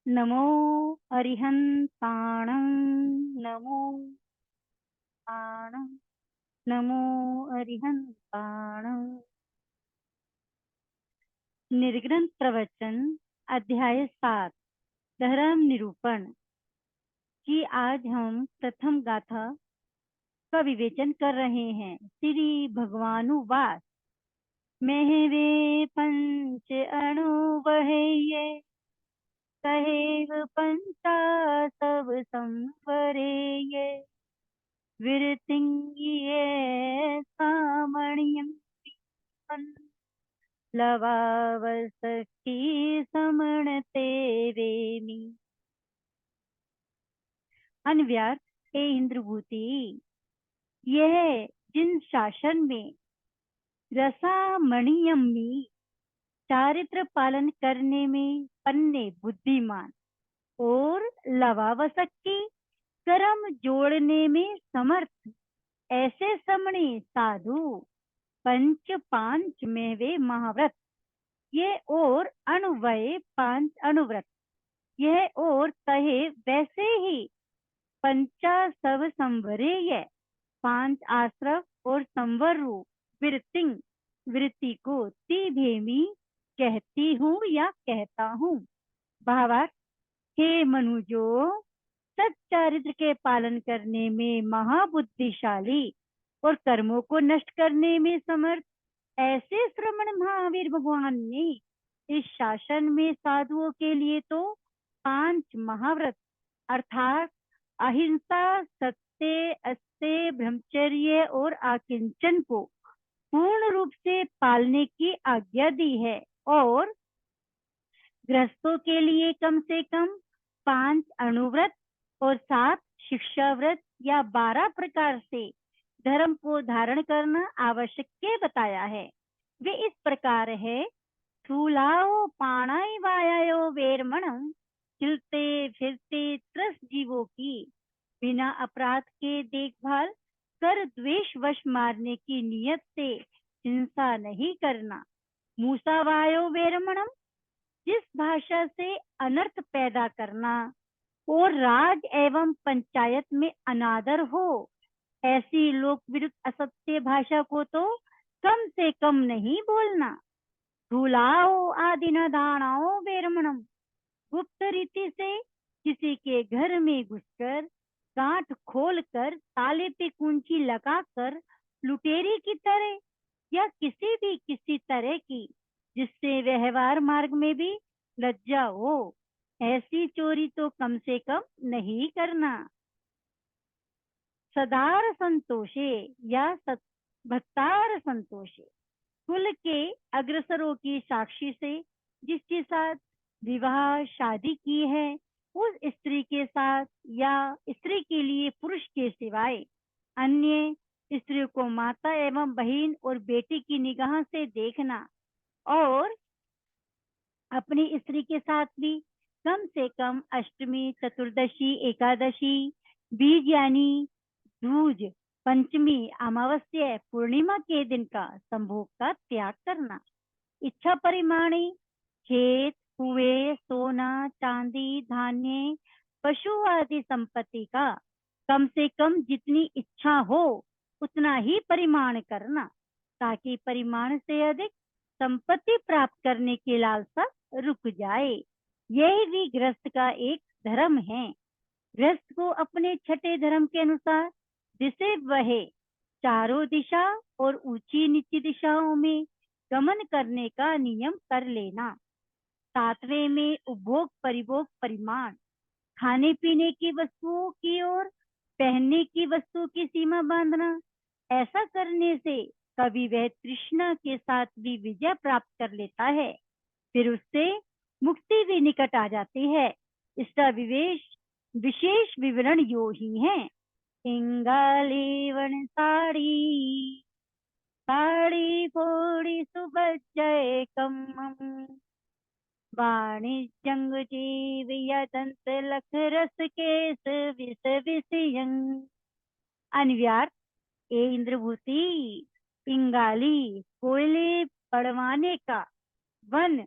नमो अरिहन्ताणं नमो ताणं नमो अरिहन्ताणं। निर्ग्रंथ प्रवचन अध्याय 7 धर्म निरूपण की आज हम प्रथम गाथा का विवेचन कर रहे हैं। श्री भगवानुवास महवे पंच अणु वहे ये सहेव पंचा सब संवरे ये विरतिंगिये सामण्यं लवावसखी समणते वेमी। अन्व्यार्थ हे इंद्रभूति, यह जिन शासन में रसामणियमी चारित्र पालन करने में पन्ने बुद्धिमान और लवावसखी कर्म जोड़ने में समर्थ ऐसे समणी साधु पंच पांच में वे महाव्रत ये और अणुवय पांच अणुव्रत यह और कहे वैसे ही पंचा सब संवरे ये पांच आश्रव और संवर रूप वृत्तिंग वृत्ति को ती भेमी कहती हूँ या कहता हूँ। भावार्थ, हे मनुजो, सच्चारित्र के पालन करने में महाबुद्धिशाली और कर्मों को नष्ट करने में समर्थ ऐसे श्रमण महावीर भगवान ने इस शासन में साधुओं के लिए तो पांच महाव्रत अर्थात अहिंसा, सत्य, अस्त्य, ब्रह्मचर्य और आकिंचन को पूर्ण रूप से पालने की आज्ञा दी है और गृहस्थों के लिए कम से कम पांच अणुव्रत और 7 शिक्षा व्रत या 12 प्रकार से धर्म को धारण करना आवश्यक के बताया है। वे इस प्रकार है: स्थूलाओ पाणाई वायायो वेरमणम, चलते फिरते त्रस जीवों की बिना अपराध के देखभाल कर द्वेष वश मारने की नियत से हिंसा नहीं करना। मूसा वायो वेरमणम, जिस भाषा से अनर्थ पैदा करना और राज एवं पंचायत में अनादर हो ऐसी लोक विरुद्ध असत्य भाषा को तो कम से कम नहीं बोलना। धूलाओ आदि न दानाओ वेरमणम, गुप्त रीति से किसी के घर में घुसकर गांठ खोलकर ताले पे कुंजी लगाकर लुटेरी की तरह या किसी तरह की जिससे व्यवहार मार्ग में भी लज्जा हो ऐसी चोरी तो कम से कम नहीं करना। सदार संतोषे या भत्तार संतोषे, कुल के अग्रसरों की साक्षी से जिसके साथ विवाह शादी की है उस स्त्री के साथ या स्त्री के लिए पुरुष के सिवाय अन्य स्त्रियों को माता एवं बहन और बेटी की निगाह से देखना और अपनी स्त्री के साथ भी कम से कम अष्टमी, चतुर्दशी, एकादशी, बीज यानी दूज, पंचमी, अमावस्या, पूर्णिमा के दिन का संभोग का त्याग करना। इच्छा परिमाणी खेत, कुएं, सोना, चांदी, धान्य, पशु आदि संपत्ति का कम से कम जितनी इच्छा हो उतना ही परिमाण करना ताकि परिमाण से अधिक संपत्ति प्राप्त करने की लालसा रुक जाए। यही भी गृहस्थ का एक धर्म है। गृहस्थ को अपने छठे धर्म के अनुसार जिसे वह चारों दिशा और ऊंची नीची दिशाओं में गमन करने का नियम कर लेना। 7वें में उपभोग परिभोग परिमाण, खाने पीने की वस्तुओं की और पहनने की वस्तु की सीमा बांधना। ऐसा करने से कभी वह तृष्णा के साथ भी विजय प्राप्त कर लेता है, फिर उससे मुक्ति भी निकट आ जाती है। इसका विशेष विवरण यो ही है: इंगाली वन साड़ी, साड़ी फोड़ी सुबज्जय कम्मम, वाणिज्यंग जीव यदंत लख रस केस विष विषयं। अन्व्यार्थ, ए इंद्रभूति, पिंगाली कोयले पड़वाने का, वन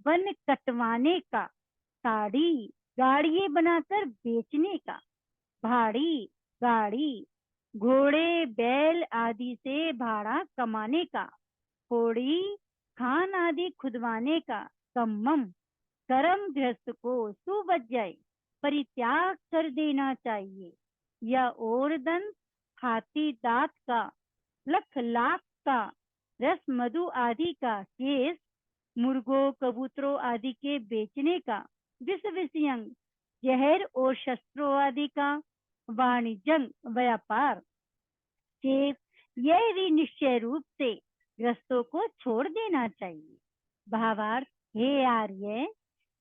वन कटवाने का, साड़ी गाड़ियां बनाकर बेचने का, भाड़ी गाड़ी घोड़े बैल आदि से भाड़ा कमाने का, कोड़ी खान आदि खुदवाने का, कम्मम कर्म गृहस्थ को सुबज्जय परित्याग कर देना चाहिए। या और दंत हाथी दांत का, लख लाख का, रस मधु आदि का केस, मुर्गों कबूतरों आदि के बेचने का, विष विषयंग जहर और शस्त्रों आदि का वाणिज्यंग व्यापार से यह भी निश्चय रूप से गृहस्थों को छोड़ देना चाहिए। भावार्थ, हे आर्य,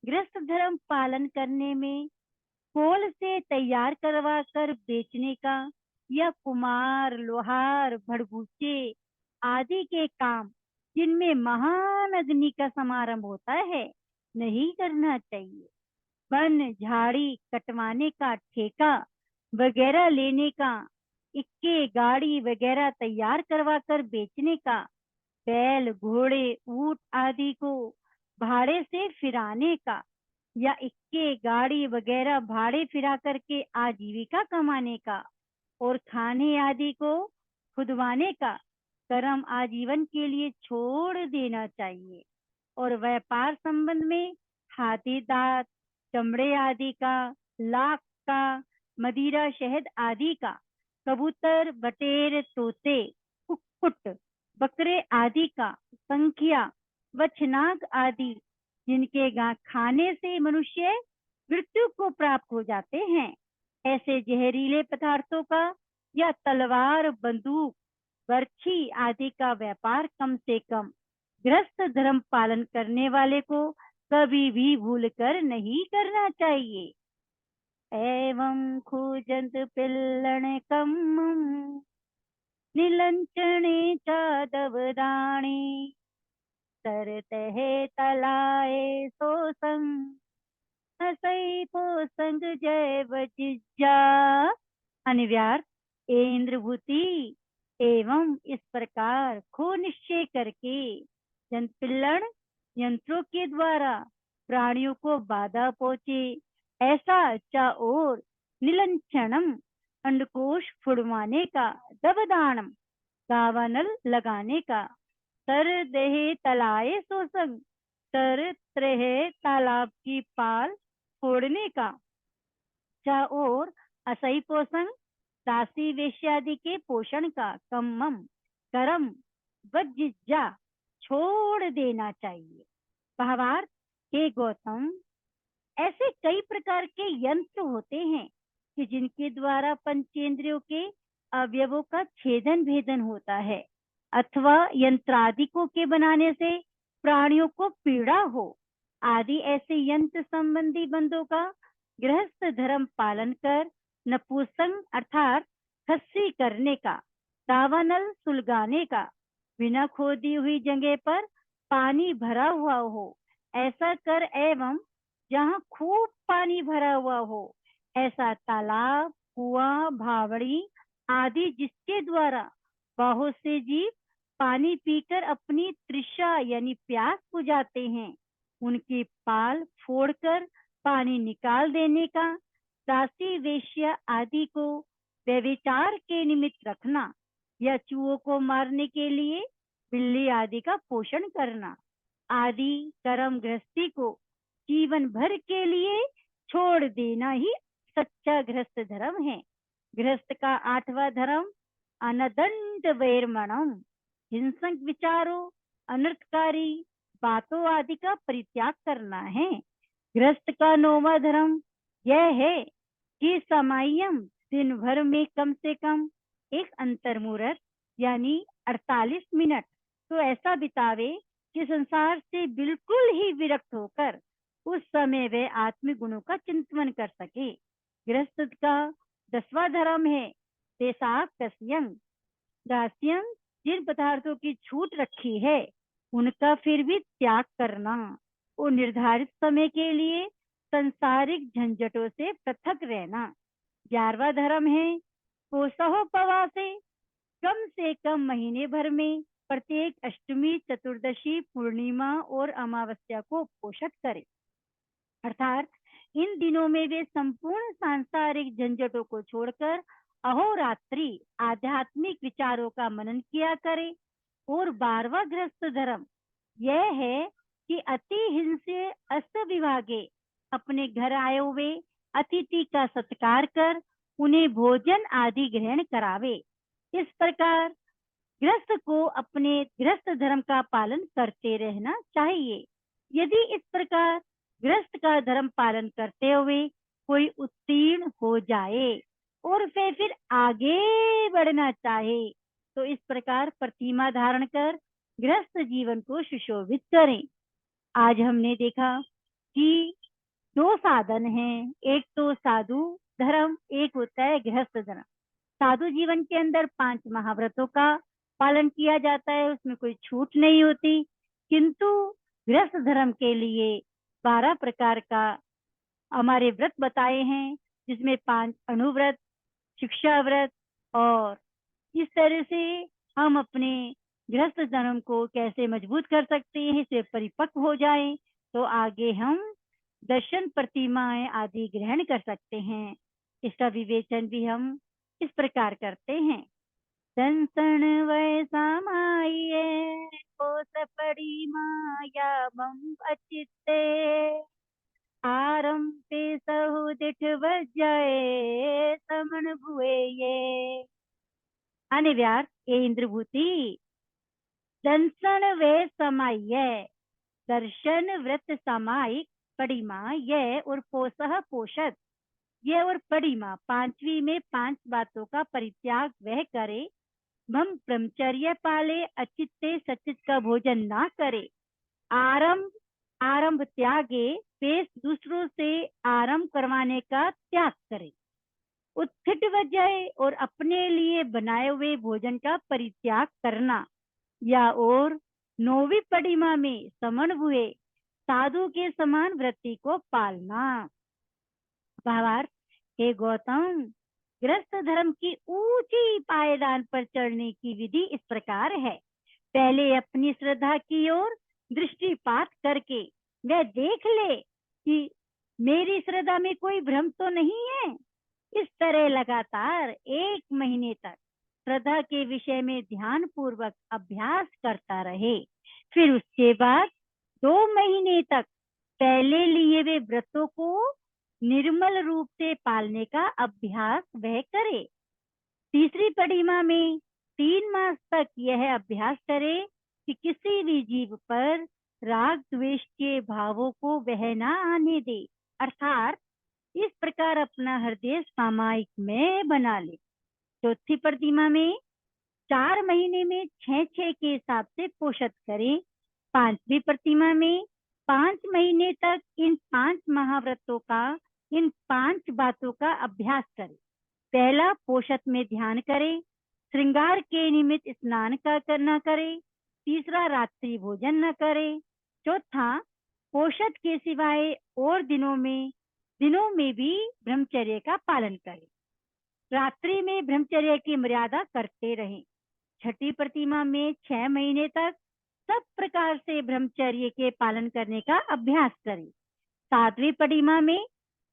गृहस्थ धर्म पालन करने में खोल से तैयार करवा कर बेचने का या कुमार लोहार भड़भूचे आदि के काम जिनमें महान अग्नि का समारंभ होता है नहीं करना चाहिए। वन झाड़ी कटवाने का ठेका वगैरह लेने का, इक्के गाड़ी वगैरह तैयार करवा कर बेचने का, बैल घोड़े ऊंट आदि को भाड़े से फिराने का या इक्के गाड़ी वगैरह भाड़े फिरा करके आजीविका कमाने का और खाने आदि को खुदवाने का कर्म आजीवन के लिए छोड़ देना चाहिए। और व्यापार संबंध में हाथी दांत चमड़े आदि का, लाख का, मदिरा शहद आदि का, कबूतर बटेर तोते कुक्कुट बकरे आदि का, संख्या वछनाग आदि जिनके खाने से मनुष्य मृत्यु को प्राप्त हो जाते हैं, ऐसे जहरीले पदार्थों का या तलवार बंदूक बर्छी आदि का व्यापार कम से कम गृहस्थ धर्म पालन करने वाले को कभी भी भूलकर नहीं करना चाहिए। एवं खूजंत पिल्लण कम्मं निलंचने चादवदाणे तरतः तलाए सोसं हसई पोसंग जय बजिज्जा। अनिव्यार्थ, इंद्रभूति एवं इस प्रकार खो निश्चय करके जनपिल्लण यंत्रों के द्वारा प्राणियों को बाधा पहुंचे ऐसा चाओर निलंचनम अंडकोश फुड़वाने का, दबदानम दावानल लगाने का, तर देहे तलाए सोसंग तर त्रेहे तालाब की पाल फोड़ने का, चाओर असई पोषण दासी वेश्यादि के पोषण का, कम्मम करम वज्जिज्जा छोड़ देना चाहिए। भावार्थ, हे गौतम, ऐसे कई प्रकार के यंत्र होते हैं कि जिनके द्वारा पंचेंद्रियों के अवयवों का छेदन भेदन होता है अथवा यंत्रादिकों के बनाने से प्राणियों को पीड़ा हो आदि ऐसे यंत्र संबंधी बंधों का गृहस्थ धर्म पालन कर नपुंसक अर्थात खस्सी करने का, दावानल सुलगाने का, बिना खोदी हुई जगह पर पानी भरा हुआ हो ऐसा कर एवं जहाँ खूब पानी भरा हुआ हो ऐसा तालाब कुआं भावड़ी आदि जिसके द्वारा बहुत से जीव पानी पीकर अपनी तृषा यानी प्यास बुझाते हैं, उनकी पाल फोड़कर पानी निकाल देने का, दासी वेश्या आदि को व्यभिचार के निमित्त रखना या चूहों को मारने के लिए बिल्ली आदि का पोषण करना आदि कर्म गृहस्थी को जीवन भर के लिए छोड़ देना ही सच्चा गृहस्थ धर्म है। गृहस्थ का 8वां धर्म अनदंड वैरमणम हिंसक विचारों अनर्थकारी बातों आदि का परित्याग करना है। गृहस्थ का 9वां धर्म यह है कि समायम दिन भर में कम से कम एक अंतर्मुहूर्त यानी 48 मिनट तो ऐसा बितावे कि संसार से बिल्कुल ही विरक्त होकर उस समय वे आत्मिक गुणों का चिंतन कर सके। गृहस्थ का 10वां धर्म है देशाक कस्यं दास्यं जिन पदार्थों की छूट रखी है उनका फिर भी त्याग करना और निर्धारित समय के लिए संसारिक झंझटों से पृथक रहना। 11वां धर्म है पोसहोपवासे कम से कम महीने भर में प्रत्येक अष्टमी चतुर्दशी पूर्णिमा और अमावस्या को पोषण करे अर्थात इन दिनों में वे संपूर्ण सांसारिक झंझटों को छोड़कर अहोरात्रि आध्यात्मिक विचारों का मनन किया करें। और 12वां गृहस्थ धर्म यह है कि अति हिंसे अस्त विभागे अपने घर आए हुए अतिथि का सत्कार कर उन्हें भोजन आदि ग्रहण करावे। इस प्रकार गृहस्थ को अपने गृहस्थ धर्म का पालन करते रहना चाहिए। यदि इस प्रकार गृहस्थ का धर्म पालन करते हुए कोई उत्तीर्ण हो जाए और फिर आगे बढ़ना चाहे तो इस प्रकार प्रतिमा धारण कर गृहस्थ जीवन को सुशोभित करें। आज हमने देखा कि दो साधन हैं, एक तो साधु धर्म, एक होता है गृहस्थ धर्म। साधु जीवन के अंदर 5 महाव्रतों का पालन किया जाता है, उसमें कोई छूट नहीं होती। किंतु गृहस्थ धर्म के लिए 12 प्रकार का हमारे व्रत बताए हैं, जिसमें 5 अणुव्रत, शिक्षा व्रत, और इस तरह से हम अपने गृहस्थ धर्म को कैसे मजबूत कर सकते हैं, इसे परिपक्व हो जाएं तो आगे हम दर्शन प्रतिमाएं आदि ग्रहण कर सकते हैं। इसका विवेचन भी हम इस प्रकार करते हैं। संसण वैसा माइये कोस पड़ी माया मम अचित्ते आरंभे सहु दिठ बजाए समन भुए ये। आने व्यार ये इंद्रभूति दंसन वे समाय दर्शन व्रत सामायिक पड़िमा यह और पोसह पोषद यह और पड़िमा 5वीं में 5 बातों का परित्याग वह करे। हम ब्रह्मचर्य पाले अचित्ते सचित का भोजन ना करे। आरंभ आरंभ त्यागे पेश दूसरों से आरंभ करवाने का त्याग करे। उत्थित वजह और अपने लिए बनाए हुए भोजन का परित्याग करना। या और 9वीं पड़िमा में समन हुए साधु के समान व्रति को पालना। भावार्थ, हे गौतम, गृहस्थ धर्म की ऊंची पायदान पर चढ़ने की विधि इस प्रकार है। पहले अपनी श्रद्धा की ओर दृष्टिपात करके वह देख ले कि मेरी श्रद्धा में कोई भ्रम तो नहीं है। इस तरह लगातार 1 महीने तक श्रद्धा के विषय में ध्यान पूर्वक अभ्यास करता रहे। फिर उसके बाद 2 महीने तक पहले लिए वे व्रतों को निर्मल रूप से पालने का अभ्यास वह करे। तीसरी पड़िमा में 3 मास तक यह अभ्यास करे कि किसी भी जीव पर राग द्वेष के भावों को वह ना आने दे, अर्थात इस प्रकार अपना हृदय सामायिक में बना ले। चौथी प्रतिमा में 4 महीने में 6-6 के हिसाब से पोषण करें। 5वीं प्रतिमा में 5 महीने तक इन 5 महाव्रतों का, इन 5 बातों का अभ्यास करें। पहला, पोषण में ध्यान करें। श्रृंगार के निमित्त स्नान का करना करें। तीसरा, रात्रि भोजन न करें। चौथा, पोषण के सिवाय और दिनों में भी ब्रह्मचर्य का पालन करें। रात्रि में ब्रह्मचर्य की मर्यादा करते रहें। छठी प्रतिमा में 6 महीने तक सब प्रकार से ब्रह्मचर्य के पालन करने का अभ्यास करें। 7वीं प्रतिमा में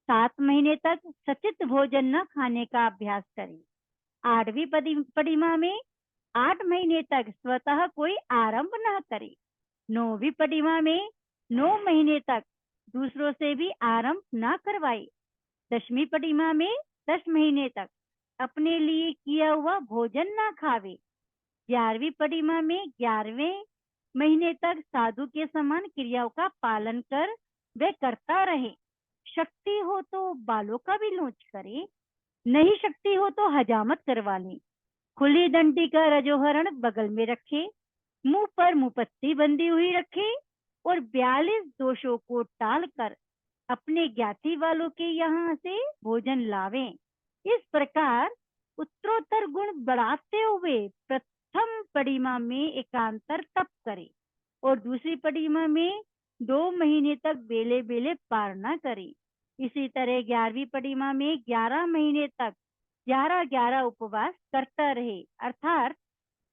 7 महीने तक सचित भोजन न खाने का अभ्यास करें। 8वीं प्रतिमा में 8 महीने तक स्वतः कोई आरंभ न करे। 9वीं प्रतिमा में 9 महीने तक दूसरों से भी आरंभ न करवाए। 10वीं प्रतिमा में 10 महीने तक अपने लिए किया हुआ भोजन ना खावे। 11वीं प्रतिमा में 11वें महीने तक साधु के समान क्रियाओं का पालन कर वह करता रहे। शक्ति हो तो बालों का भी लोच करे, नहीं शक्ति हो तो हजामत करवा ले। खुली डंडी का रजोहरण बगल में रखे, मुंह पर मुपत्ती बंधी हुई रखे और 42 दोषों को टालकर अपने ज्ञाति वालों के यहाँ से भोजन लावें। इस प्रकार उत्तरोत्तर गुण बढ़ाते हुए प्रथम पड़िमा में एकांतर तप करे और दूसरी पड़िमा में 2 महीने तक बेले बेले पारना करे। इसी तरह 11वीं पड़िमा में 11 महीने तक 11-11 उपवास करता रहे, अर्थात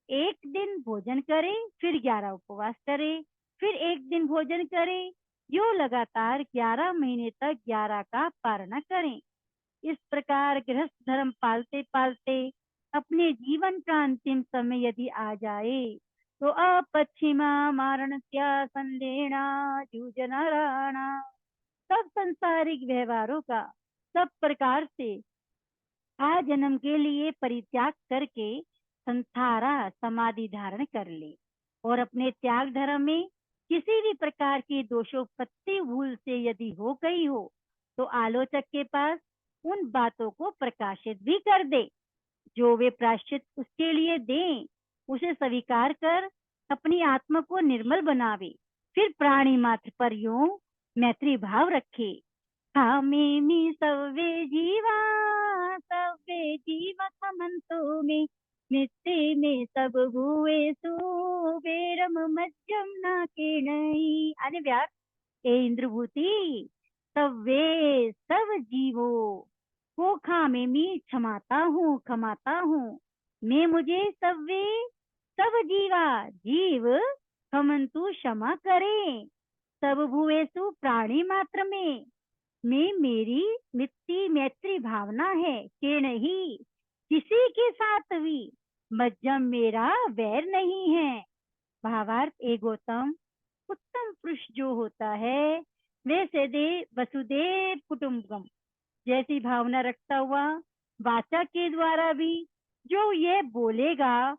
1 दिन भोजन करे, फिर 11 उपवास करे, फिर 1 दिन भोजन करे, जो लगातार 11 महीने तक 11 का पारणा करें। इस प्रकार गृहस्थ धर्म पालते पालते अपने जीवन का अंतिम समय यदि आ जाए, तो अपच्छिमा मारण त्या संदेना जूझनाराणा, सब संसारिक व्यवहारों का सब प्रकार से आ जन्म के लिए परित्याग करके संसारा समाधि धारण कर ले, और अपने त्याग धर्म में किसी भी प्रकार की दोषोपत्ति भूल से यदि हो गई हो, तो आलोचक के पास उन बातों को प्रकाशित भी कर दे। जो वे प्रायश्चित उसके लिए दें, उसे स्वीकार कर अपनी आत्मा को निर्मल बनावे। फिर प्राणी मात्र पर यूं मैत्री भाव रखे। हामेमि सव्वे जीवा समन्तो मे, नित्य में सब भूएसु वेरम मज्जम न केणई। आणि व्यास, ए इंद्रभूती, सव्वे सब जीवो को खामेमि क्षमाता हूँ। मैं मुझे सव्वे सब जीवा जीव खमंतु क्षमा करें। सब भूएसु प्राणी मात्र में मैं मेरी मित्ती मैत्री भावना है कि नहीं, किसी के साथ भी मज्जम मेरा वैर नहीं है। भावार्थ, ए गौतम, उत्तम पुरुष जो होता है वे सदे वसुदेव कुटुंबकम जैसी भावना रखता हुआ वाचा के द्वारा भी जो ये बोलेगा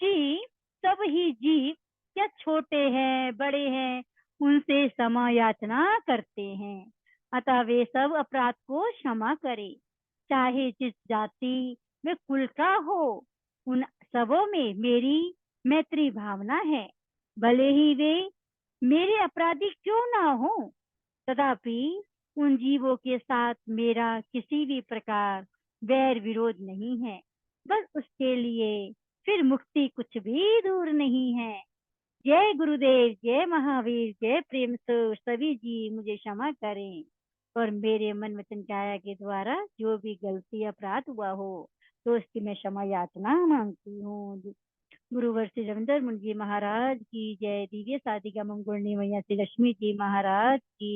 कि सब ही जीव, क्या छोटे हैं बड़े हैं, उनसे क्षमा याचना करते हैं, अतः वे सब अपराध को क्षमा करे, चाहे जिस जाति में कुल का हो। उन सबों में मेरी मैत्री भावना है, भले ही वे मेरे अपराधी क्यों ना हो, तथापि उन जीवों के साथ मेरा किसी भी प्रकार वैर विरोध नहीं है। बस उसके लिए फिर मुक्ति कुछ भी दूर नहीं है। जय गुरुदेव, जय महावीर, जय प्रेम से सभी जी मुझे क्षमा करें, और मेरे मन वचन काया के द्वारा जो भी गलती अपराध हुआ हो, तो उसकी मैं क्षमा याचना मांगती हूँ। गुरुवर श्री रविंद्र मुनि जी महाराज की जय। दिव्य साधिका मंगुलनी मैया श्री लक्ष्मी जी महाराज की